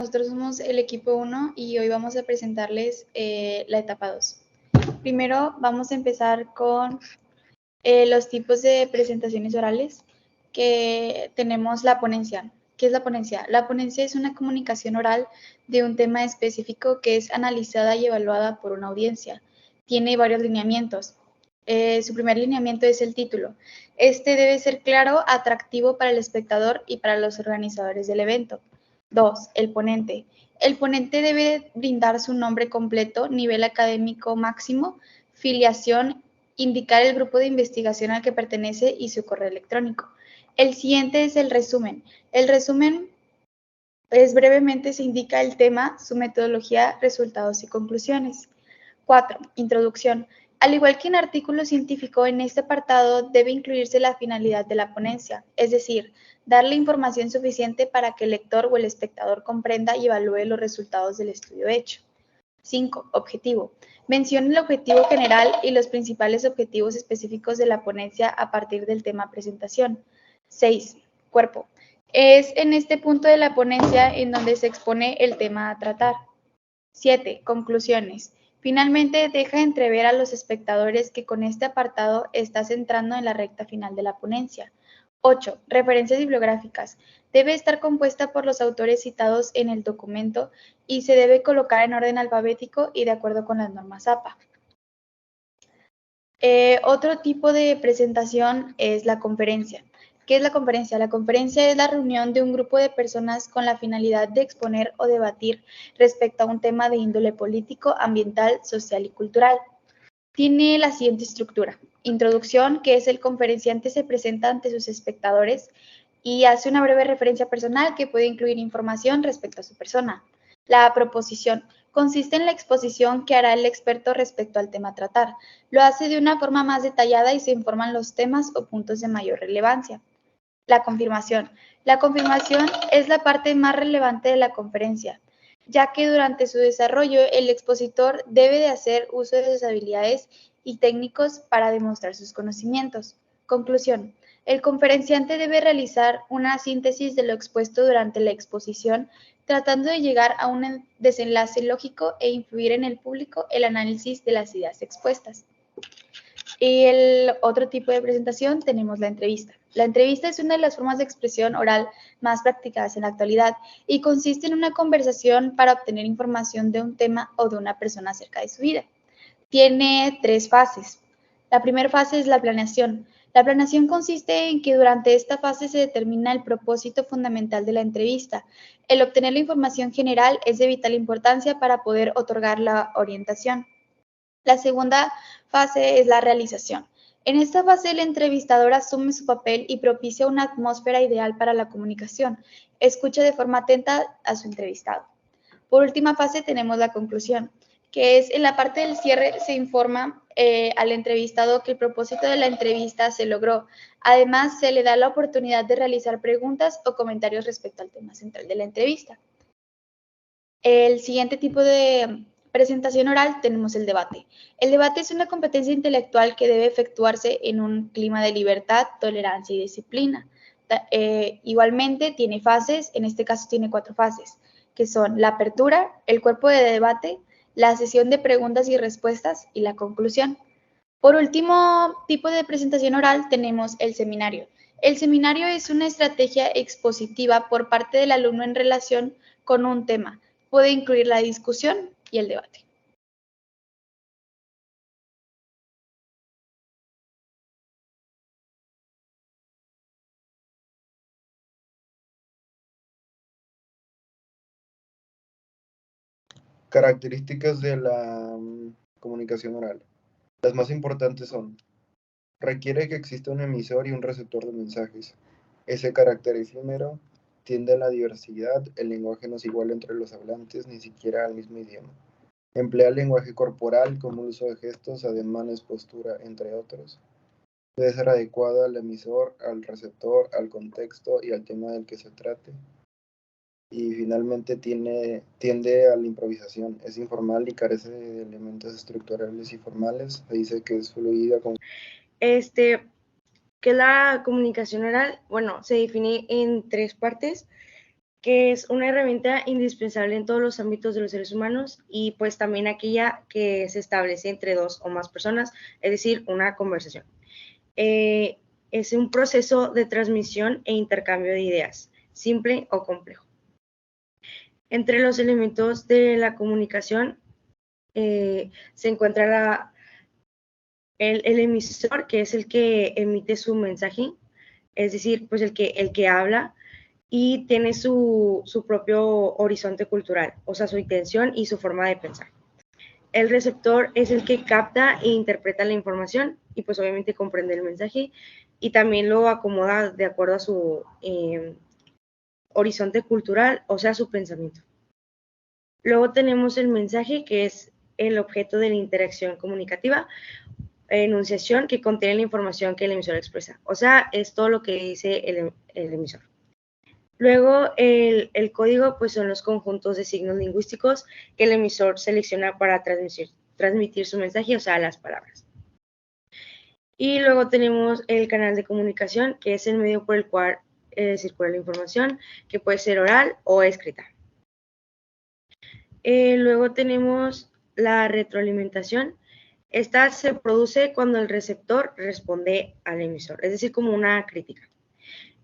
Nosotros somos el equipo 1 y hoy vamos a presentarles la etapa 2. Primero vamos a empezar con los tipos de presentaciones orales, que tenemos la ponencia. ¿Qué es la ponencia? La ponencia es una comunicación oral de un tema específico que es analizada y evaluada por una audiencia. Tiene varios lineamientos. Su primer lineamiento es el título. Este debe ser claro, atractivo para el espectador y para los organizadores del evento. 2. El ponente. El ponente debe brindar su nombre completo, nivel académico máximo, filiación, indicar el grupo de investigación al que pertenece y su correo electrónico. El siguiente es el resumen. El resumen es brevemente se indica el tema, su metodología, resultados y conclusiones. 4. Introducción. Al igual que en artículo científico, en este apartado debe incluirse la finalidad de la ponencia, es decir, darle información suficiente para que el lector o el espectador comprenda y evalúe los resultados del estudio hecho. 5. Objetivo. Menciona el objetivo general y los principales objetivos específicos de la ponencia a partir del tema presentación. 6. Cuerpo. Es en este punto de la ponencia en donde se expone el tema a tratar. 7. Conclusiones. Finalmente, deja entrever a los espectadores que con este apartado estás entrando en la recta final de la ponencia. 8. Referencias bibliográficas. Debe estar compuesta por los autores citados en el documento y se debe colocar en orden alfabético y de acuerdo con las normas APA. Otro tipo de presentación es la conferencia. ¿Qué es la conferencia? La conferencia es la reunión de un grupo de personas con la finalidad de exponer o debatir respecto a un tema de índole político, ambiental, social y cultural. Tiene la siguiente estructura. Introducción, que es el conferenciante se presenta ante sus espectadores y hace una breve referencia personal que puede incluir información respecto a su persona. La proposición consiste en la exposición que hará el experto respecto al tema a tratar. Lo hace de una forma más detallada y se informan los temas o puntos de mayor relevancia. La confirmación. La confirmación es la parte más relevante de la conferencia, ya que durante su desarrollo el expositor debe de hacer uso de sus habilidades y técnicos para demostrar sus conocimientos. Conclusión. El conferenciante debe realizar una síntesis de lo expuesto durante la exposición, tratando de llegar a un desenlace lógico e influir en el público el análisis de las ideas expuestas. Y el otro tipo de presentación tenemos la entrevista. La entrevista es una de las formas de expresión oral más practicadas en la actualidad y consiste en una conversación para obtener información de un tema o de una persona acerca de su vida. Tiene 3 fases. La primera fase es la planeación. La planeación consiste en que durante esta fase se determina el propósito fundamental de la entrevista. El obtener la información general es de vital importancia para poder otorgar la orientación. La segunda fase es la realización. En esta fase, el entrevistador asume su papel y propicia una atmósfera ideal para la comunicación. Escucha de forma atenta a su entrevistado. Por última fase tenemos la conclusión, que es en la parte del cierre se informa al entrevistado que el propósito de la entrevista se logró. Además, se le da la oportunidad de realizar preguntas o comentarios respecto al tema central de la entrevista. El siguiente tipo de presentación oral tenemos el debate. El debate es una competencia intelectual que debe efectuarse en un clima de libertad, tolerancia y disciplina. Igualmente tiene fases, en este caso tiene 4 fases, que son la apertura, el cuerpo de debate, la sesión de preguntas y respuestas y la conclusión. Por último tipo de presentación oral tenemos el seminario. El seminario es una estrategia expositiva por parte del alumno en relación con un tema. Puede incluir la discusión y el debate. Características de la comunicación oral. Las más importantes son: requiere que exista un emisor y un receptor de mensajes. Ese carácter efímero tiende a la diversidad, el lenguaje no es igual entre los hablantes, ni siquiera al mismo idioma. Emplea el lenguaje corporal como el uso de gestos, ademanes, postura, entre otros. Debe ser adecuada al emisor, al receptor, al contexto y al tema del que se trate. Y finalmente tiende a la improvisación, es informal y carece de elementos estructurales y formales. Se dice que es fluida. ¿Qué es la comunicación oral? Bueno, se define en 3 partes. que es una herramienta indispensable en todos los ámbitos de los seres humanos y pues también aquella que se establece entre dos o más personas, es decir, una conversación. Es un proceso de transmisión e intercambio de ideas, simple o complejo. Entre los elementos de la comunicación se encuentra el emisor, que es el que emite su mensaje, es decir, pues el que habla, y tiene su propio horizonte cultural, o sea, su intención y su forma de pensar. El receptor es el que capta e interpreta la información y pues obviamente comprende el mensaje y también lo acomoda de acuerdo a su horizonte cultural, o sea, su pensamiento. Luego tenemos el mensaje, que es el objeto de la interacción comunicativa, enunciación, que contiene la información que el emisor expresa, o sea, es todo lo que dice el emisor. Luego, el código, pues son los conjuntos de signos lingüísticos que el emisor selecciona para transmitir su mensaje, o sea, las palabras. Y luego tenemos el canal de comunicación, que es el medio por el cual circula la información, que puede ser oral o escrita. Luego tenemos la retroalimentación. Esta se produce cuando el receptor responde al emisor, es decir, como una crítica.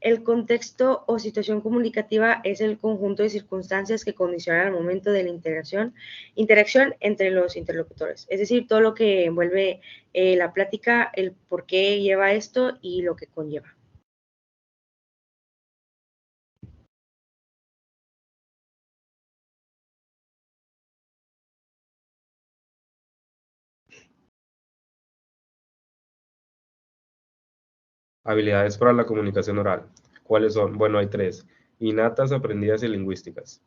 El contexto o situación comunicativa es el conjunto de circunstancias que condicionan el momento de la interacción entre los interlocutores, es decir, todo lo que envuelve la plática, el por qué lleva esto y lo que conlleva. Habilidades para la comunicación oral. ¿Cuáles son? Bueno, hay 3. Innatas, aprendidas y lingüísticas.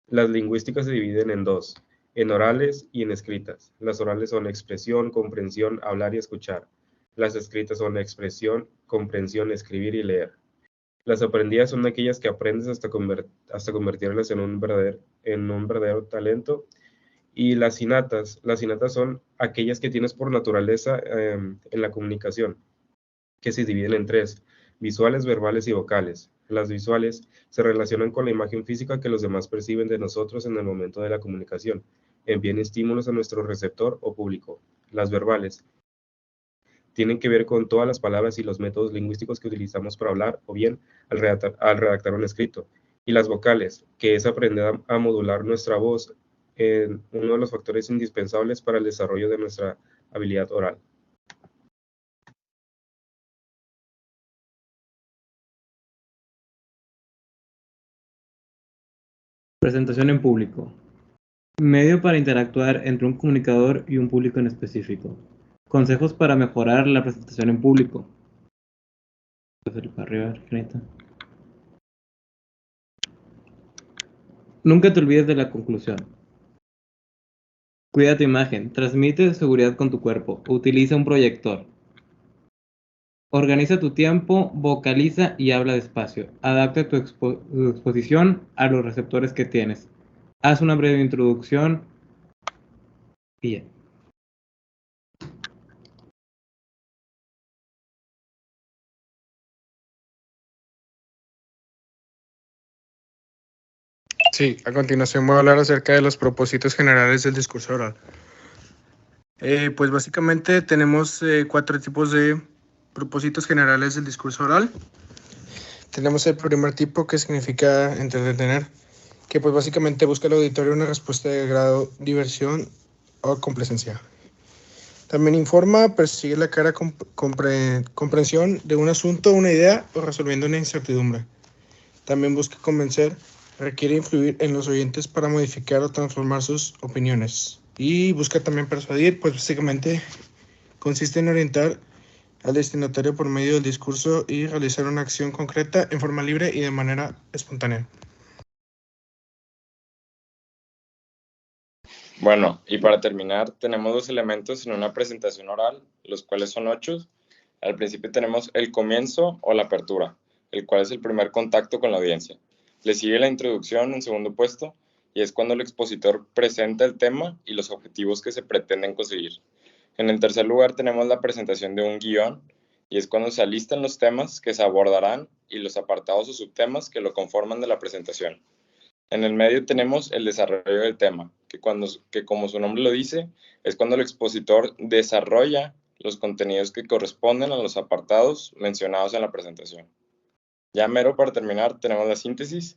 Las lingüísticas se dividen en 2, en orales y en escritas. Las orales son expresión, comprensión, hablar y escuchar. Las escritas son expresión, comprensión, escribir y leer. Las aprendidas son aquellas que aprendes hasta convertirlas en un verdadero talento. Y las innatas son aquellas que tienes por naturaleza en la comunicación, que se dividen en 3, visuales, verbales y vocales. Las visuales se relacionan con la imagen física que los demás perciben de nosotros en el momento de la comunicación, envían estímulos a nuestro receptor o público. Las verbales tienen que ver con todas las palabras y los métodos lingüísticos que utilizamos para hablar o bien al redactar un escrito. Y las vocales, que es aprender a modular nuestra voz, en uno de los factores indispensables para el desarrollo de nuestra habilidad oral. Presentación en público. Medio para interactuar entre un comunicador y un público en específico. Consejos para mejorar la presentación en público. Nunca te olvides de la conclusión. Cuida tu imagen. Transmite seguridad con tu cuerpo. Utiliza un proyector. Organiza tu tiempo, vocaliza y habla despacio. Adapta tu exposición a los receptores que tienes. Haz una breve introducción. Bien. Sí, a continuación voy a hablar acerca de los propósitos generales del discurso oral. Pues básicamente tenemos 4 tipos de propósitos generales del discurso oral. Tenemos el primer tipo, que significa entretener, que pues básicamente busca al auditorio una respuesta de grado, diversión o complacencia. También informa, persigue la clara comprensión de un asunto, una idea o resolviendo una incertidumbre. También busca convencer, requiere influir en los oyentes para modificar o transformar sus opiniones. Y busca también persuadir, pues básicamente consiste en orientar al destinatario por medio del discurso y realizar una acción concreta en forma libre y de manera espontánea. Bueno, y para terminar, tenemos 2 elementos en una presentación oral, los cuales son 8. Al principio tenemos el comienzo o la apertura, el cual es el primer contacto con la audiencia. Le sigue la introducción en segundo puesto, y es cuando el expositor presenta el tema y los objetivos que se pretenden conseguir. En el tercer lugar tenemos la presentación de un guión, y es cuando se alistan los temas que se abordarán y los apartados o subtemas que lo conforman de la presentación. En el medio tenemos el desarrollo del tema, que como su nombre lo dice, es cuando el expositor desarrolla los contenidos que corresponden a los apartados mencionados en la presentación. Ya mero para terminar tenemos la síntesis,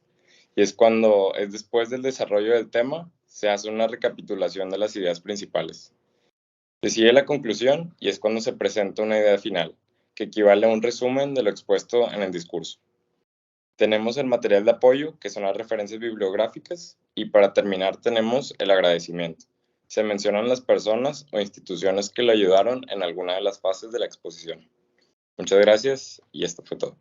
y es cuando es después del desarrollo del tema, se hace una recapitulación de las ideas principales. Se sigue la conclusión y es cuando se presenta una idea final, que equivale a un resumen de lo expuesto en el discurso. Tenemos el material de apoyo, que son las referencias bibliográficas, y para terminar tenemos el agradecimiento. Se mencionan las personas o instituciones que le ayudaron en alguna de las fases de la exposición. Muchas gracias y esto fue todo.